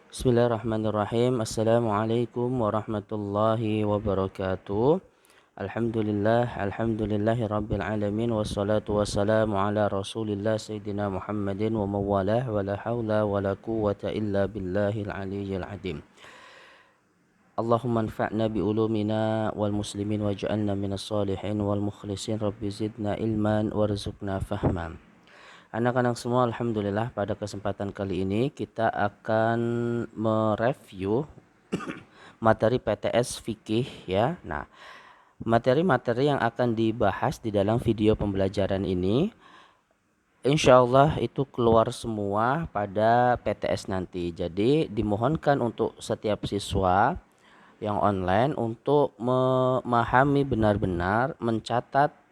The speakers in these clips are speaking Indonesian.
Bismillahirrahmanirrahim. Assalamualaikum warahmatullahi wabarakatuh. Alhamdulillahi rabbil alamin. Wassalatu wassalamu ala rasulillah Sayyidina Muhammadin wa mawalah. Wa la hawla wa la quwwata illa billahil aliyyil adim. Allahumma anfa'na bi ulumina wal muslimin waj'alna minas salihin wal mukhlisin. Rabbi zidna ilman warzuqna fahman. Anak-anak semua, alhamdulillah pada kesempatan kali ini kita akan mereview materi PTS fikih ya. Nah, materi-materi yang akan dibahas di dalam video pembelajaran ini insya Allah itu keluar semua pada PTS nanti. Jadi dimohonkan untuk setiap siswa yang online untuk memahami benar-benar, mencatat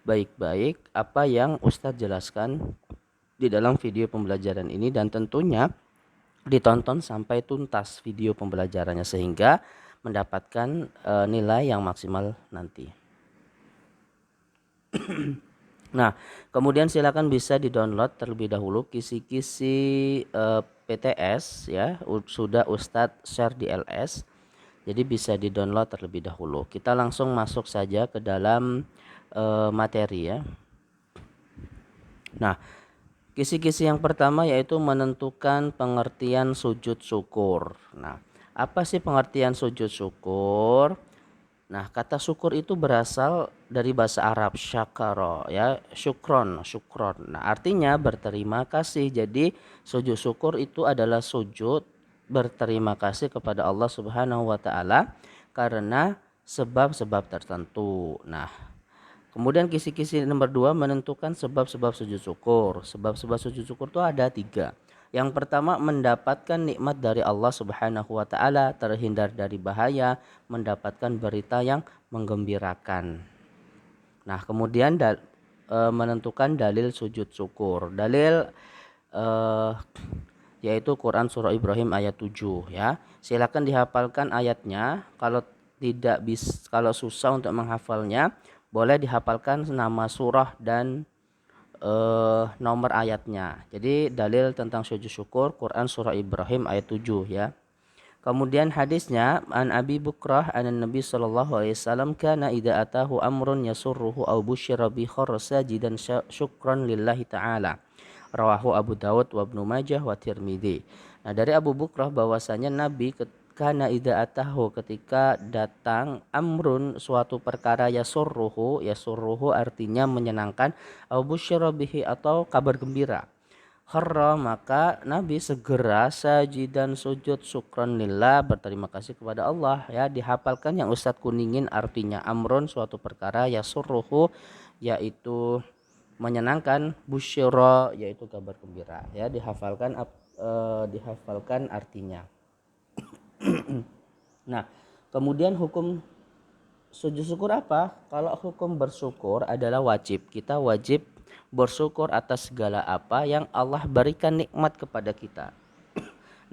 baik-baik apa yang Ustadz jelaskan di dalam video pembelajaran ini, dan tentunya ditonton sampai tuntas video pembelajarannya sehingga mendapatkan nilai yang maksimal nanti. Nah, kemudian silakan bisa di-download terlebih dahulu kisi-kisi PTS ya, sudah Ustadz share di LS. Jadi bisa di-download terlebih dahulu. Kita langsung masuk saja ke dalam materi ya. Nah, kisi-kisi yang pertama yaitu menentukan pengertian sujud syukur. Nah, apa sih pengertian sujud syukur? Nah, kata syukur itu berasal dari bahasa Arab syakara ya, syukron. Nah, artinya berterima kasih. Jadi, sujud syukur itu adalah sujud berterima kasih kepada Allah Subhanahu wa taala karena sebab-sebab tertentu. Nah, kemudian kisi-kisi nomor 2 menentukan sebab-sebab sujud syukur. Sebab-sebab sujud syukur itu ada 3. Yang pertama, mendapatkan nikmat dari Allah Subhanahu wa taala, terhindar dari bahaya, mendapatkan berita yang menggembirakan. Nah, kemudian menentukan dalil sujud syukur. Dalil yaitu Quran surah Ibrahim ayat 7 ya. Silakan dihafalkan ayatnya. Kalau susah untuk menghafalnya, boleh dihafalkan nama surah dan nomor ayatnya. Jadi dalil tentang sujud syukur Quran surah Ibrahim ayat 7 ya. Kemudian hadisnya an Abi Bukrah an Nabi sallallahu alaihi wasallam kana idza atahu amrun yasurruhu aw busyira bi kharra sajidan syukran lillahi ta'ala. Rawahu Abu Dawud wa Ibnu Majah wa Tirmidzi. Nah, dari Abu Bukrah bahwasanya Nabi kana idza atahu ketika datang amrun suatu perkara yasurruhu artinya menyenangkan, au busyira bihi atau kabar gembira, kharra maka Nabi segera sajidan sujud syukran lillah berterima kasih kepada Allah ya. Dihafalkan yang Ustadz kuningin artinya amrun suatu perkara, yasurruhu yaitu menyenangkan, busyira yaitu kabar gembira ya. Dihafalkan artinya. Nah, kemudian hukum sujud syukur apa? Kalau hukum bersyukur adalah wajib. Kita wajib bersyukur atas segala apa yang Allah berikan nikmat kepada kita.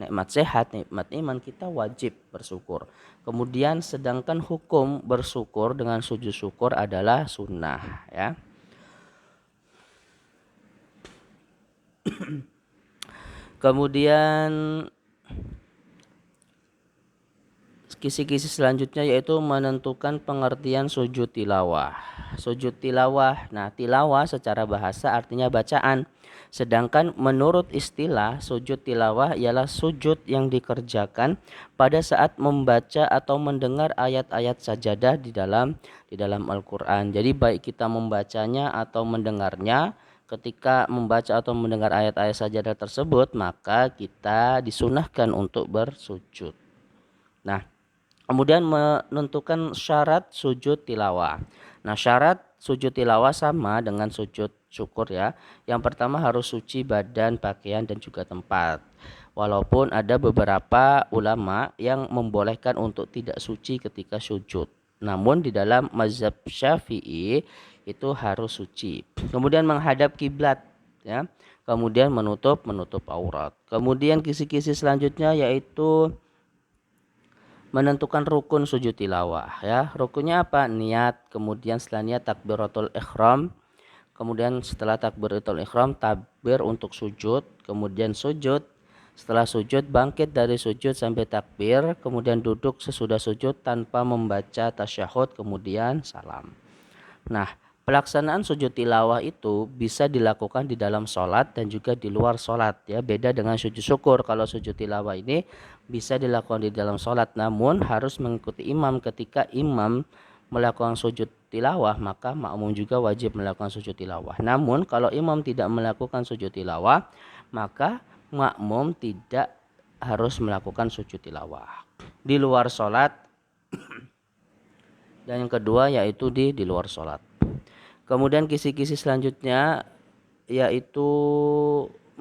Nikmat sehat, nikmat iman, kita wajib bersyukur. Kemudian sedangkan hukum bersyukur dengan sujud syukur adalah sunnah ya. Kemudian kisi-kisi selanjutnya yaitu menentukan pengertian sujud tilawah. Sujud tilawah, nah tilawah secara bahasa artinya bacaan. Sedangkan menurut istilah sujud tilawah ialah sujud yang dikerjakan pada saat membaca atau mendengar ayat-ayat sajadah di dalam Al-Qur'an. Jadi baik kita membacanya atau mendengarnya, ketika membaca atau mendengar ayat-ayat sajadah tersebut maka kita disunahkan untuk bersujud. Nah, kemudian menentukan syarat sujud tilawah. Nah, syarat sujud tilawah sama dengan sujud syukur ya. Yang pertama harus suci badan, pakaian dan juga tempat. Walaupun ada beberapa ulama yang membolehkan untuk tidak suci ketika sujud. Namun di dalam mazhab Syafi'i itu harus suci. Kemudian menghadap kiblat ya. Kemudian menutup aurat. Kemudian kisi-kisi selanjutnya yaitu menentukan rukun sujud tilawah ya. Rukunnya apa? Niat, kemudian setelah niat takbiratul ihram, kemudian setelah takbiratul ihram takbir untuk sujud, kemudian sujud, Setelah sujud, bangkit dari sujud sampai takbir, kemudian duduk sesudah sujud tanpa membaca tasyahud, kemudian salam. Nah, pelaksanaan sujud tilawah itu bisa dilakukan di dalam sholat dan juga di luar sholat ya. Beda dengan sujud syukur. Kalau sujud tilawah ini bisa dilakukan di dalam sholat, namun harus mengikuti imam. Ketika imam melakukan sujud tilawah, maka makmum juga wajib melakukan sujud tilawah. Namun kalau imam tidak melakukan sujud tilawah, maka makmum tidak harus melakukan sujud tilawah di luar sholat. Dan yang kedua yaitu di luar sholat. Kemudian kisi-kisi selanjutnya yaitu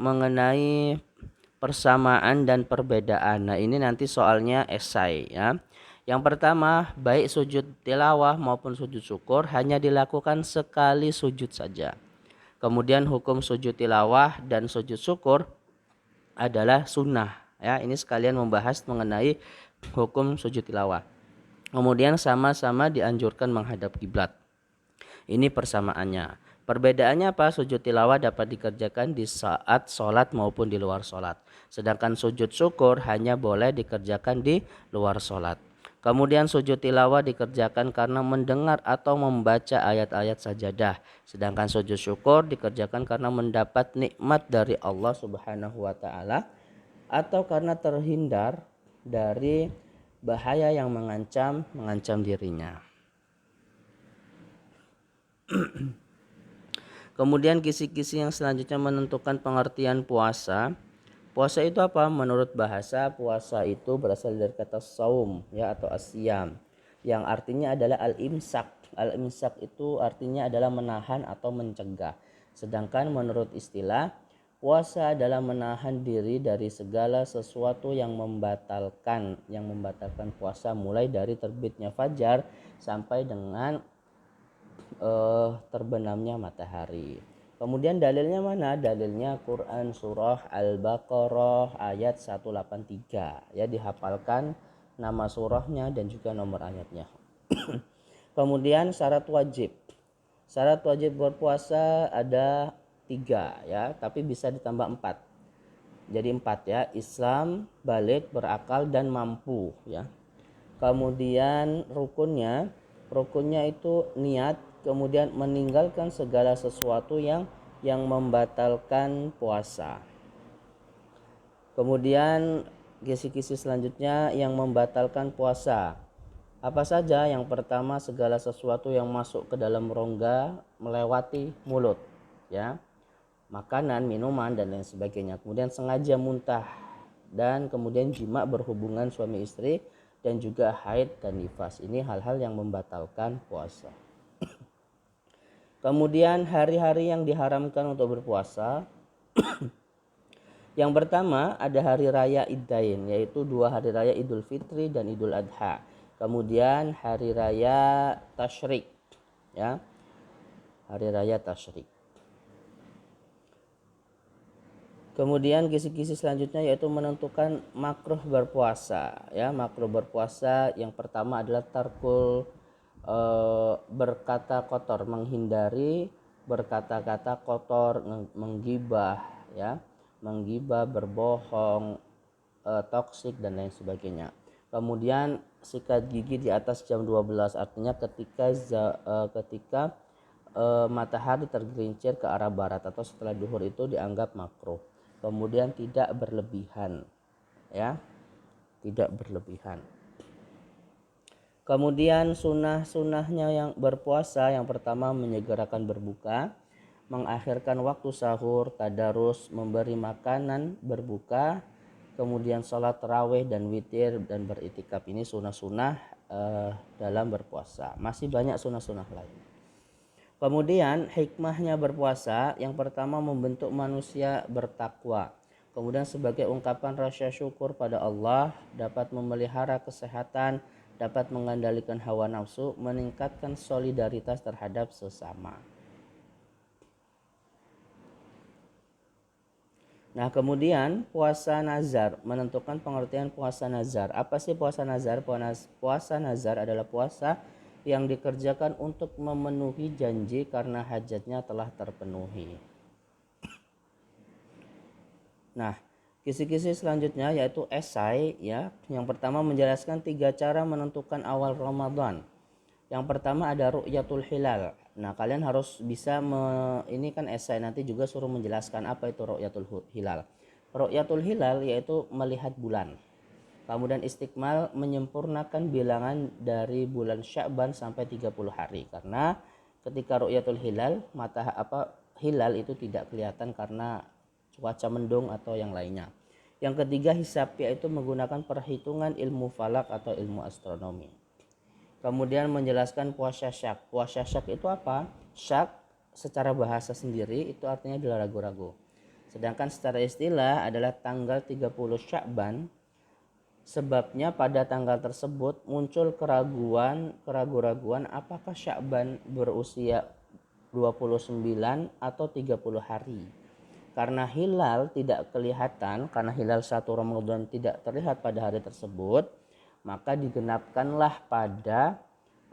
mengenai persamaan dan perbedaan. Nah, ini nanti soalnya esai ya. Yang pertama, baik sujud tilawah maupun sujud syukur hanya dilakukan sekali sujud saja. Kemudian hukum sujud tilawah dan sujud syukur adalah sunnah ya. Ini sekalian membahas mengenai hukum sujud tilawah. Kemudian sama-sama dianjurkan menghadap kiblat. Ini persamaannya. Perbedaannya apa? Sujud tilawah dapat dikerjakan di saat sholat maupun di luar sholat. Sedangkan sujud syukur hanya boleh dikerjakan di luar sholat. Kemudian sujud tilawah dikerjakan karena mendengar atau membaca ayat-ayat sajadah. Sedangkan sujud syukur dikerjakan karena mendapat nikmat dari Allah Subhanahu wa taala atau karena terhindar dari bahaya yang mengancam dirinya. Kemudian kisi-kisi yang selanjutnya menentukan pengertian puasa. Puasa itu apa? Menurut bahasa, puasa itu berasal dari kata saum ya atau asyam yang artinya adalah al-imsak. Al-imsak itu artinya adalah menahan atau mencegah. Sedangkan menurut istilah, puasa adalah menahan diri dari segala sesuatu yang membatalkan puasa, mulai dari terbitnya fajar sampai dengan terbenamnya matahari. Kemudian dalilnya mana? Dalilnya Quran surah Al-Baqarah ayat 183 ya, dihafalkan nama surahnya dan juga nomor ayatnya. Kemudian syarat wajib. Syarat wajib berpuasa ada 3 ya, tapi bisa ditambah 4. Jadi 4 ya, Islam, balik, berakal dan mampu ya. Kemudian rukunnya itu niat, kemudian meninggalkan segala sesuatu yang membatalkan puasa. Kemudian kisi-kisi selanjutnya yang membatalkan puasa. Apa saja? Yang pertama, segala sesuatu yang masuk ke dalam rongga melewati mulut, ya. Makanan, minuman dan lain sebagainya. Kemudian sengaja muntah dan kemudian jima berhubungan suami istri dan juga haid dan nifas. Ini hal-hal yang membatalkan puasa. Kemudian hari-hari yang diharamkan untuk berpuasa. Yang pertama ada hari raya Iddain, yaitu 2 hari raya Idul Fitri dan Idul Adha. Kemudian hari raya Tasyrik, ya. Hari raya Tasyrik. Kemudian kisi-kisi selanjutnya yaitu menentukan makruh berpuasa, ya. Makruh berpuasa yang pertama adalah tarkul berkata kotor, menghindari berkata-kata kotor, menggibah, ya. Menggibah, berbohong, toksik dan lain sebagainya. Kemudian sikat gigi di atas jam 12, artinya ketika matahari tergelincir ke arah barat atau setelah duhur itu dianggap makruh. Kemudian tidak berlebihan, ya, tidak berlebihan. Kemudian sunnah-sunnahnya yang berpuasa, yang pertama menyegerakan berbuka, mengakhirkan waktu sahur, tadarus, memberi makanan berbuka, kemudian sholat tarawih dan witir dan beritikaf. Ini sunnah-sunnah dalam berpuasa. Masih banyak sunnah-sunnah lain. Kemudian hikmahnya berpuasa, yang pertama membentuk manusia bertakwa. Kemudian sebagai ungkapan rasa syukur pada Allah, dapat memelihara kesehatan, dapat mengendalikan hawa nafsu, meningkatkan solidaritas terhadap sesama. Nah, kemudian puasa nazar, menentukan pengertian puasa nazar. Apa sih puasa nazar? Puasa nazar adalah puasa yang dikerjakan untuk memenuhi janji karena hajatnya telah terpenuhi. Nah, Kisi-kisi selanjutnya yaitu esai ya. Yang pertama menjelaskan 3 cara menentukan awal Ramadan. Yang pertama ada ru'yatul hilal. Nah, kalian harus bisa ini kan esai, nanti juga suruh menjelaskan apa itu ru'yatul hilal. Ru'yatul hilal yaitu melihat bulan. Kemudian istikmal menyempurnakan bilangan dari bulan Sya'ban sampai 30 hari. Karena ketika ru'yatul hilal, hilal itu tidak kelihatan karena cuaca mendung atau yang lainnya. Yang ketiga hisab, yaitu menggunakan perhitungan ilmu falak atau ilmu astronomi. Kemudian menjelaskan puasa syak. Puasa syak itu apa? Syak secara bahasa sendiri itu artinya adalah ragu-ragu. Sedangkan secara istilah adalah tanggal 30 Sya'ban. Sebabnya pada tanggal tersebut muncul keraguan apakah Sya'ban berusia 29 atau 30 hari. Karena hilal tidak kelihatan, karena hilal 1 Ramadan tidak terlihat pada hari tersebut, maka digenapkanlah pada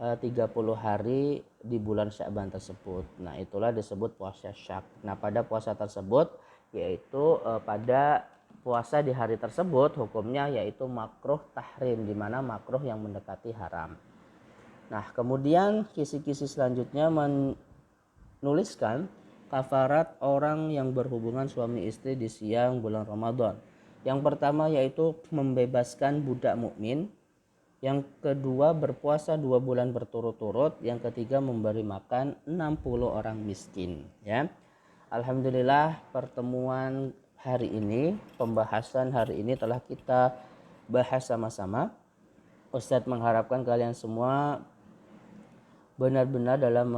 30 hari di bulan Sya'ban tersebut. Nah, itulah disebut puasa syak. Nah, pada puasa tersebut yaitu pada puasa di hari tersebut hukumnya yaitu makruh tahrim, di mana makruh yang mendekati haram. Nah, kemudian kisi-kisi selanjutnya menuliskan kafarat orang yang berhubungan suami istri di siang bulan Ramadan. Yang pertama yaitu membebaskan budak mukmin. Yang kedua berpuasa 2 bulan berturut-turut. Yang ketiga memberi makan 60 orang miskin ya. Alhamdulillah pertemuan hari ini, pembahasan hari ini telah kita bahas sama-sama. Ustadz mengharapkan kalian semua benar-benar dalam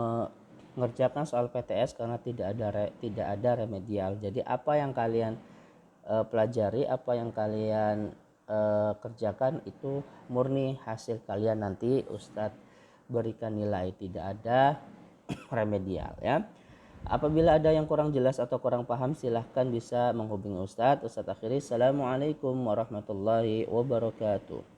mengerjakan soal PTS karena tidak ada remedial. Jadi apa yang kalian pelajari, apa yang kalian kerjakan itu murni hasil kalian, nanti Ustadz berikan nilai, tidak ada remedial ya. Apabila ada yang kurang jelas atau kurang paham, silahkan bisa menghubungi Ustadz. Ustadz akhiri, assalamualaikum warahmatullahi wabarakatuh.